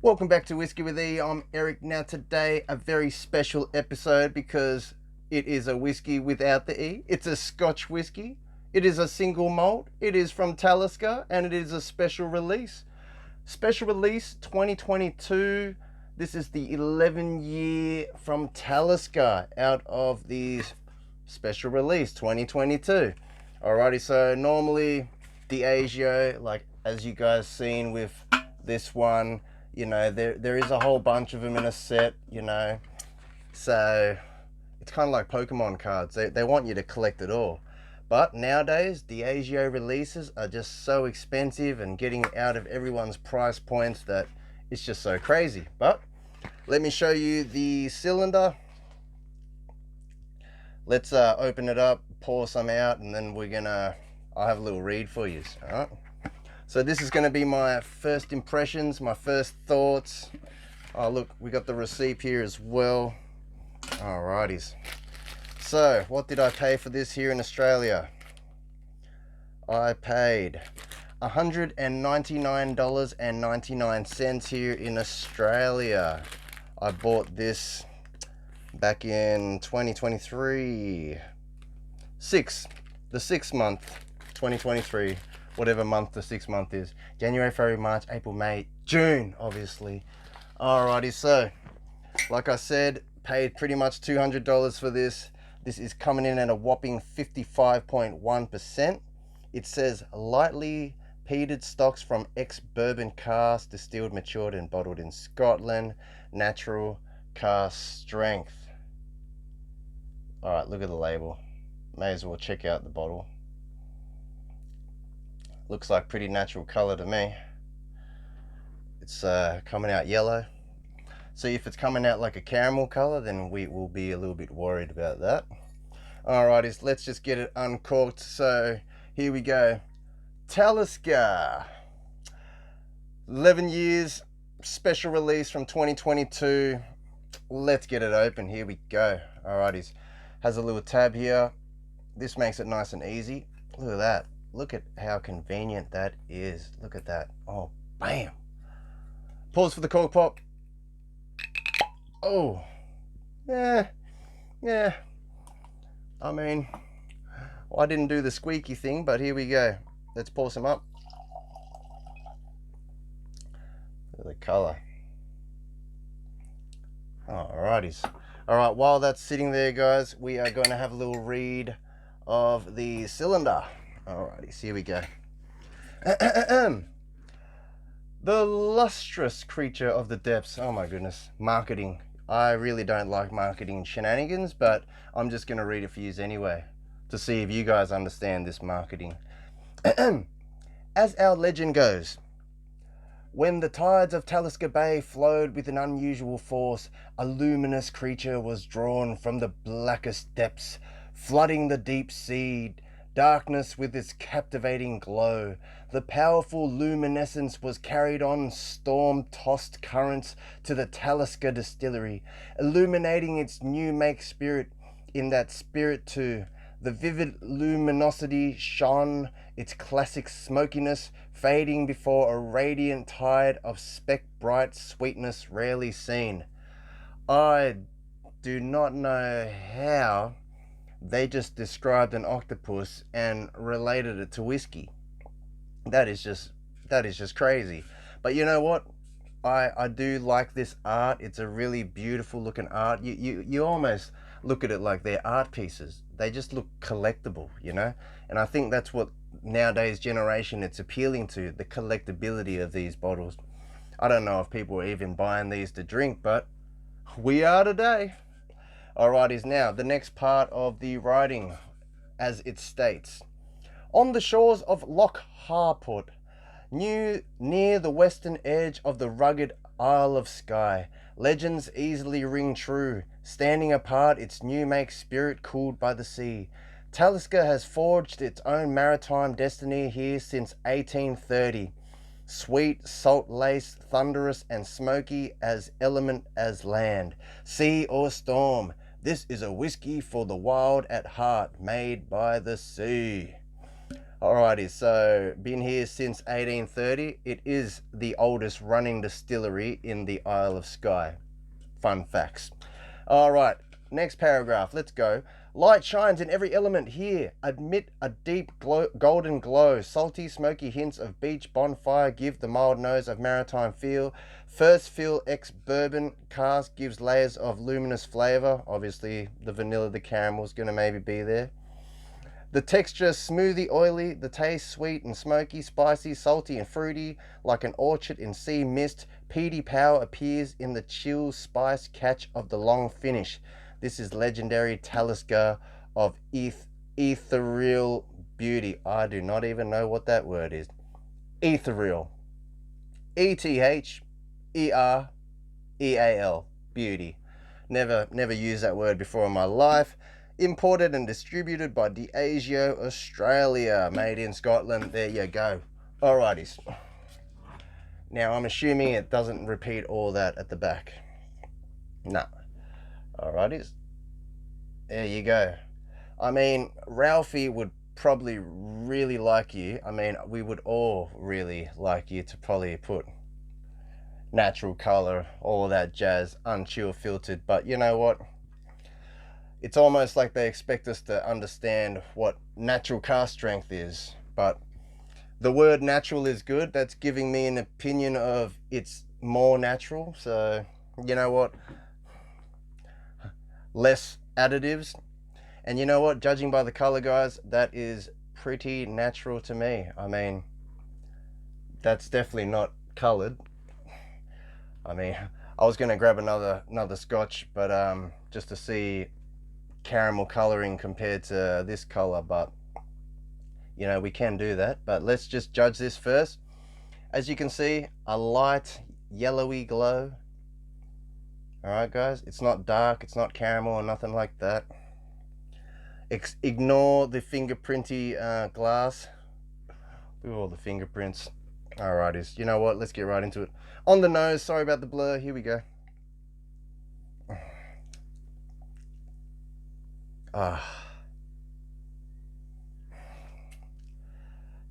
Welcome back to Whiskey with E. I'm Eric. Now today a very special episode because it is a whiskey without the E. It's a Scotch whiskey. It is a single malt. It is from Talisker and it is a special release. Special release 2022. This is the 11 year from Talisker out of the special release 2022. Alrighty, so normally Diageo, like as you guys seen with this one, you know, there is a whole bunch of them in a set, you know, so it's kind of like Pokemon cards. They want you to collect it all. But nowadays, Diageo releases are just so expensive and getting out of everyone's price points that it's just so crazy. But let me show you the cylinder. Let's open it up, pour some out, and then I'll have a little read for you, all right? So this is going to be my first impressions, my first thoughts. Oh look, we got the receipt here as well. Alrighties. So what did I pay for this here in Australia? I paid $199.99 here in Australia. I bought this back in 2023. The 6th month, 2023. Whatever month the 6th month is. January, February, March, April, May, June, obviously. Alrighty, so like I said, paid pretty much $200 for this. This is coming in at a whopping 55.1%. It says lightly peated stocks from ex-bourbon cask, distilled, matured and bottled in Scotland. Natural cask strength. Alright, look at the label. May as well check out the bottle. Looks like pretty natural color to me. It's coming out yellow. So if it's coming out like a caramel color, then we will be a little bit worried about that. Alrighty, let's just get it uncorked. So here we go. Talisker. 11 years, special release from 2022. Let's get it open. Here we go. Alrighty, has a little tab here. This makes it nice and easy. Look at that. Look at how convenient that is. Look at that. Oh, bam. Pause for the cork pop. Oh, yeah. I mean, well, I didn't do the squeaky thing, but here we go. Let's pour some up. Look at the color. Alrighties. Alright, while that's sitting there, guys, we are going to have a little read of the cylinder. Alrighty, here we go. The lustrous creature of the depths. Oh my goodness, marketing. I really don't like marketing shenanigans, but I'm just going to read it for you anyway to see if you guys understand this marketing. As our legend goes, when the tides of Talisker Bay flowed with an unusual force, a luminous creature was drawn from the blackest depths, flooding the deep sea. Darkness with its captivating glow. The powerful luminescence was carried on storm-tossed currents to the Talisker distillery, illuminating its new make spirit in that spirit too. The vivid luminosity shone, its classic smokiness fading before a radiant tide of speck-bright sweetness rarely seen. I do not know how they just described an octopus and related it to whiskey. That is just crazy. But you know what? I do like this art. It's a really beautiful looking art. You almost look at it like they're art pieces. They just look collectible, you know? And I think that's what nowadays generation it's appealing to, the collectability of these bottles. I don't know if people are even buying these to drink, but we are today. Alrighties, now the next part of the writing, as it states. On the shores of Loch Harport, near the western edge of the rugged Isle of Skye, legends easily ring true, standing apart its new make spirit cooled by the sea. Talisker has forged its own maritime destiny here since 1830. Sweet, salt-laced, thunderous and smoky as element as land, sea or storm. This is a whiskey for the wild at heart, made by the sea. Alrighty, so been here since 1830. It is the oldest running distillery in the Isle of Skye. Fun facts. Alright, next paragraph, let's go. Light shines in every element here. Admit a deep golden glow. Salty, smoky hints of beach bonfire give the mild nose of maritime feel. First fill ex-bourbon cask gives layers of luminous flavor. Obviously, the vanilla, the caramel is going to maybe be there. The texture smoothly oily, the taste sweet and smoky, spicy, salty and fruity, like an orchard in sea mist. Peaty power appears in the chill spice catch of the long finish. This is legendary Talisker of ethereal beauty. I do not even know what that word is. Ethereal. E-T-H-E-R-E-A-L. Beauty. Never used that word before in my life. Imported and distributed by Diageo Australia. Made in Scotland. There you go. Alrighties. Now I'm assuming it doesn't repeat all that at the back. No. Alrighties. There you go. I mean, Ralphie would probably really like you. I mean, we would all really like you to probably put natural color, all that jazz, unchill filtered. But you know what? It's almost like they expect us to understand what natural cask strength is. But the word natural is good. That's giving me an opinion of it's more natural. So, you know what? Less additives. And you know what? Judging by the color, guys, that is pretty natural to me. I mean, that's definitely not colored. I mean, I was going to grab another scotch, but just to see caramel coloring compared to this color, but you know, we can do that. But let's just judge this first. As you can see, a light yellowy glow. All right, guys, it's not dark, it's not caramel or nothing like that. Ignore the fingerprinty glass. Look at all the fingerprints. Alrighties, you know what? Let's get right into it. On the nose, sorry about the blur. Here we go.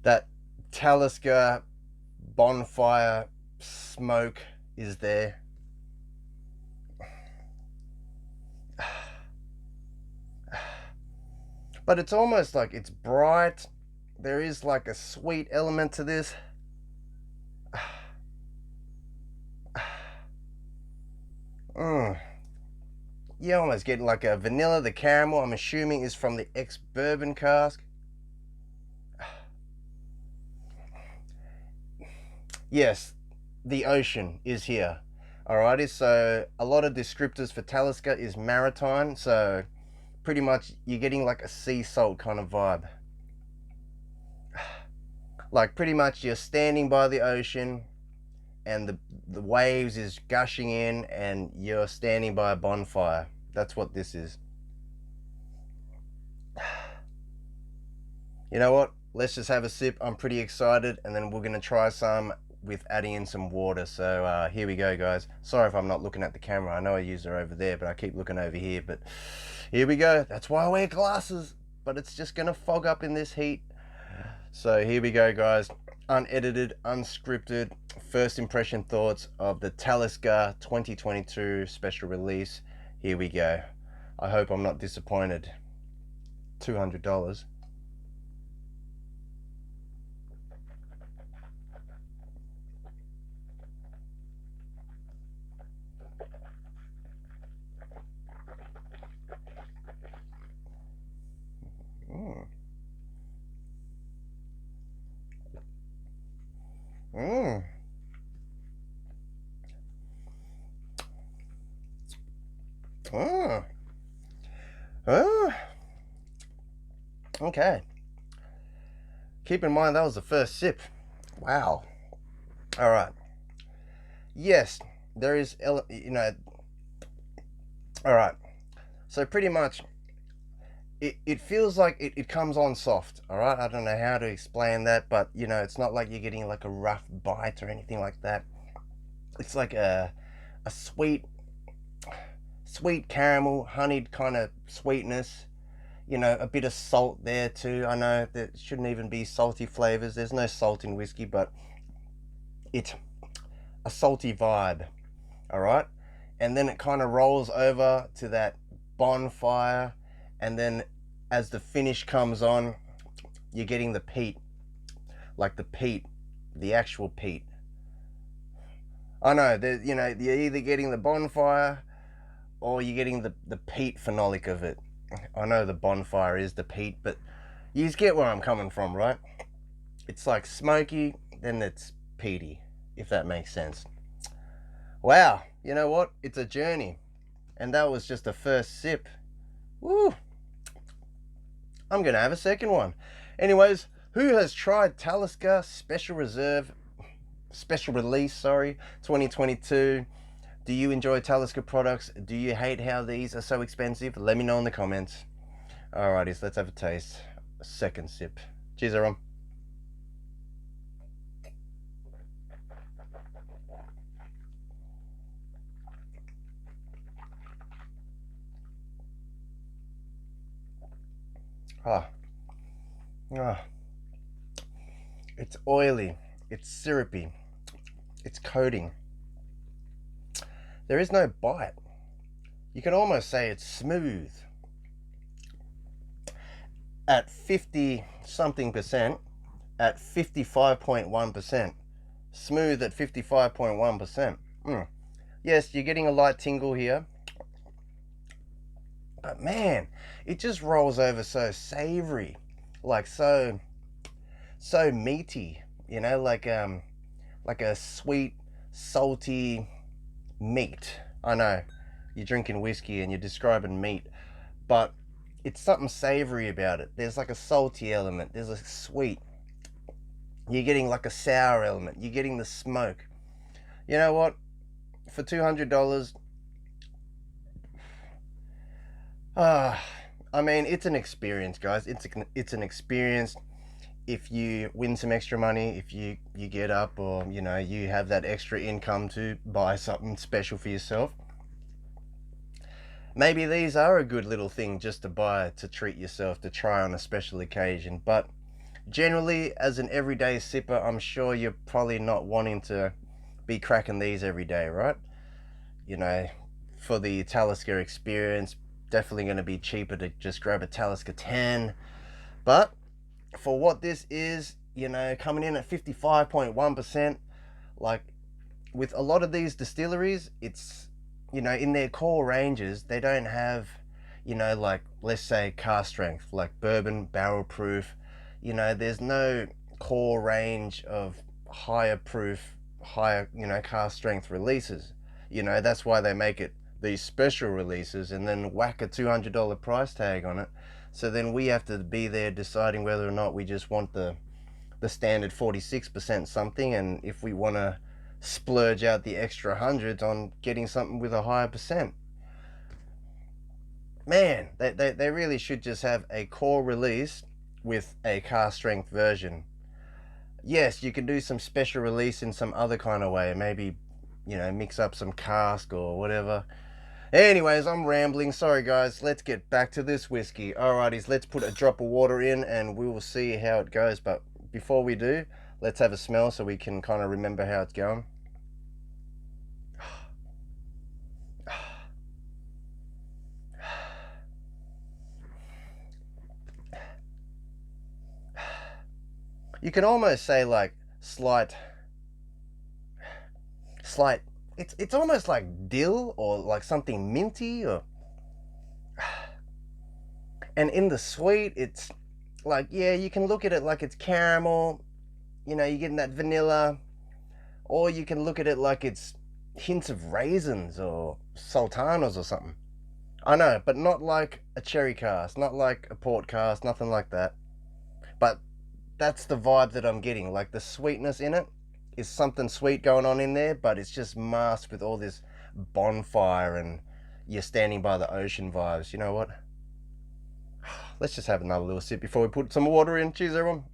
That Talisker bonfire smoke is there. But it's almost like it's bright. There is like a sweet element to this. You're almost getting like a vanilla. The caramel, I'm assuming, is from the ex-bourbon cask. Yes, the ocean is here. Alrighty, so a lot of descriptors for Talisker is maritime, so pretty much you're getting like a sea salt kind of vibe. Like pretty much you're standing by the ocean and the waves is gushing in and you're standing by a bonfire. That's what this is. You know what? Let's just have a sip. I'm pretty excited, and then we're going to try some with adding in some water. So here we go, guys. Sorry if I'm not looking at the camera. I know I used her over there, but I keep looking over here. But here we go. That's why I wear glasses, but it's just going to fog up in this heat. So here we go, guys. Unedited, unscripted, first impression thoughts of the Talisker 2022 special release. Here we go. I hope I'm not disappointed. $200. Mm. Mm. Mm. Okay. Keep in mind that was the first sip. Wow. All right. Yes, there is, you know. All right. So pretty much, it feels like it comes on soft. All right. I don't know how to explain that, but you know, it's not like you're getting like a rough bite or anything like that. It's like a sweet caramel, honeyed kind of sweetness. You know, a bit of salt there too. I know that shouldn't even be salty flavors. There's no salt in whiskey, but it's a salty vibe. All right. And then it kind of rolls over to that bonfire. And then as the finish comes on, you're getting the peat, like the peat, the actual peat. I know that, you know, you're either getting the bonfire or you're getting the peat phenolic of it. I know the bonfire is the peat, but you just get where I'm coming from, right? It's like smoky, then it's peaty, if that makes sense. Wow, you know what? It's a journey. And that was just the first sip. Woo! I'm gonna have a second one. Anyways, who has tried Talisker Special Reserve, Special Release, sorry, 2022? Do you enjoy Talisker products? Do you hate how these are so expensive? Let me know in the comments. Alrighties, let's have a taste. A second sip. Cheers, everyone. Ah, ah. It's oily. It's syrupy. It's coating. There is no bite. You can almost say it's smooth. At 50 something percent, at 55.1%. Smooth at 55.1%. Yes, you're getting a light tingle here. But man, it just rolls over so savory. Like so meaty, you know, like a sweet, salty meat. I know you're drinking whiskey and you're describing meat, but it's something savory about it. There's like a salty element, there's a sweet, you're getting like a sour element, you're getting the smoke. You know what, for $200, I mean, it's an experience, guys. It's an experience. If you win some extra money, if you get up, or you know, you have that extra income to buy something special for yourself, maybe these are a good little thing just to buy, to treat yourself, to try on a special occasion. But generally, as an everyday sipper, I'm sure you're probably not wanting to be cracking these every day, right? You know, for the Talisker experience, definitely going to be cheaper to just grab a Talisker 10. But for what this is, you know, coming in at 55.1%, like with a lot of these distilleries, it's, you know, in their core ranges, they don't have, you know, like let's say cask strength, like bourbon barrel proof. You know, there's no core range of higher proof, higher, you know, cask strength releases. You know, that's why they make it these special releases and then whack a $200 price tag on it. So then we have to be there deciding whether or not we just want the standard 46% something, and if we want to splurge out the extra hundreds on getting something with a higher percent. Man, they really should just have a core release with a cask strength version. Yes, you can do some special release in some other kind of way, maybe, you know, mix up some cask or whatever. Anyways, I'm rambling. Sorry, guys. Let's get back to this whiskey. Alrighties, let's put a drop of water in and we will see how it goes. But before we do, let's have a smell so we can kind of remember how it's going. You can almost say like slight, it's almost like dill or like something minty, or and in the sweet, it's like, yeah, you can look at it like it's caramel, you know, you're getting that vanilla, or you can look at it like it's hints of raisins or sultanas or something. I know, but not like a cherry cask, not like a port cask, nothing like that. But that's the vibe that I'm getting. Like the sweetness in it is something sweet going on in there, but it's just masked with all this bonfire and you're standing by the ocean vibes. You know what? Let's just have another little sip before we put some water in. Cheers, everyone.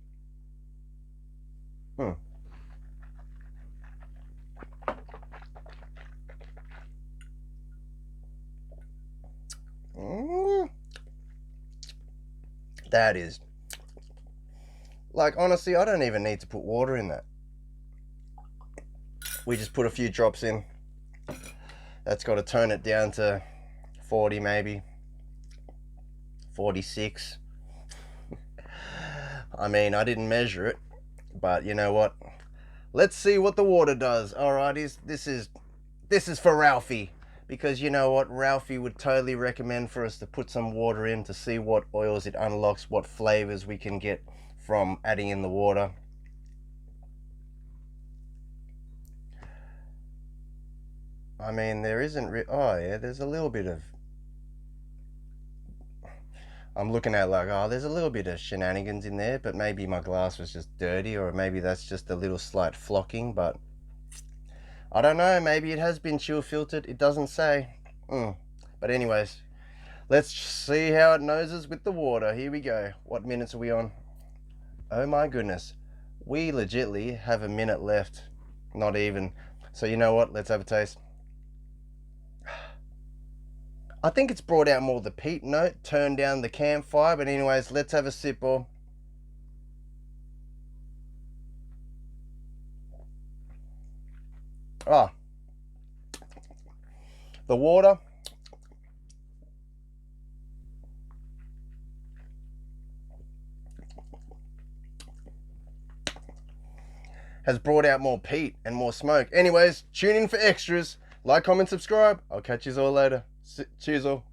Hmm. Mm. That is, like, honestly, I don't even need to put water in that. We just put a few drops in. That's got to turn it down to 40, maybe 46. I mean, I didn't measure it, but you know what? Let's see what the water does. Alrighties, this is for Ralphie, because you know what? Ralphie would totally recommend for us to put some water in to see what oils it unlocks, what flavors we can get from adding in the water. I mean, there isn't oh yeah, there's a little bit of, I'm looking at like, oh, there's a little bit of shenanigans in there, but maybe my glass was just dirty, or maybe that's just a little slight flocking, but I don't know, maybe it has been chill filtered, it doesn't say. But anyways, let's see how it noses with the water. Here we go. What minutes are we on? Oh my goodness, we legitly have a minute left, not even. So you know what, let's have a taste. I think it's brought out more the peat note, turned down the campfire, but anyways, let's have a sip. Or the water has brought out more peat and more smoke. Anyways, tune in for extras. Like, comment, subscribe. I'll catch you all later. Cheers all.